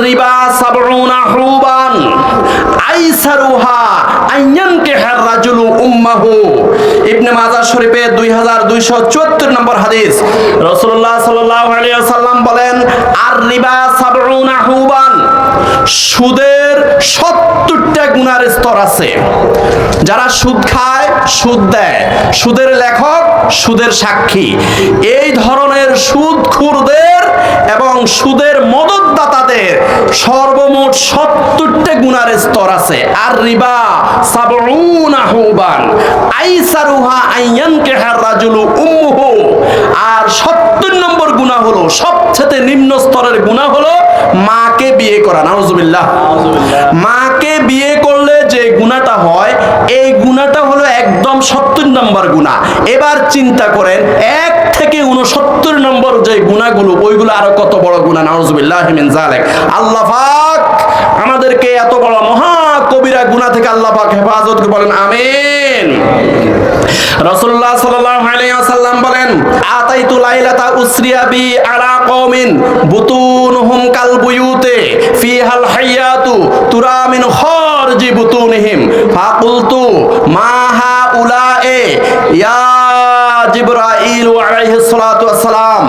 রিবা সাবউনা হুবান আইসারুহা আইয়ানকিহার রাজুলু উম্মাহু। ইবনে মাজাহ শরীফে 2274 নম্বর হাদিস। রাসূলুল্লাহ সাল্লাল্লাহু আলাইহি ওয়াসাল্লাম বলেন, আর রিবা সাবউনা হুবান, সুদের 70টা গুনার স্তর আছে। যারা সুদ খায়, সুদ দেয়, সুদের লেখক, সুদের সাক্ষী, এই ধরনের সুদখোরদের এবং সুদের মদতদাতাদের সর্বমোট 70টা গুনার স্তর আছে। আর রিবা সাবউনা হুবান আইসারুহা আইয়ানকিহার রাজুলু উম্মুহু। আর 70 নম্বর গুনাহ হলো, সবচেয়ে নিম্ন স্তরের গুনাহ হলো মাকে বিয়ে করা। নাউজুবিল্লাহ। মাকে বিয়ে করলে যে গুনাহটা হয়, এই গুনাহটা হলো একদম 70 নম্বর গুনাহ। এবার চিন্তা করেন, 1 থেকে 69 নম্বর যে গুনাহগুলো, ওইগুলো আরো কত বড় গুনাহ। নাউজুবিল্লাহ মিন যালিক। আল্লাহ পাক আমাদেরকে এত বড় মহা কবিরা গুনাহ থেকে আল্লাহ পাক হেফাজত করে, বলেন আমিন। রাসূলুল্লাহ সাল্লাল্লাহু আলাইহি ওয়াসাল্লাম বলেন, আতাইতু লাইলাতা উসরিয়া বি আলা কওমিন বুতুনহুম কাল বুয়ুতে ফিহাল হায়াতু তুরা মিন খারজি বুতুনহিম ফাকুলতু মা হাউলায়ে ইয়া জিবরাইল আলাইহিস সালাতু ওয়াস সালাম।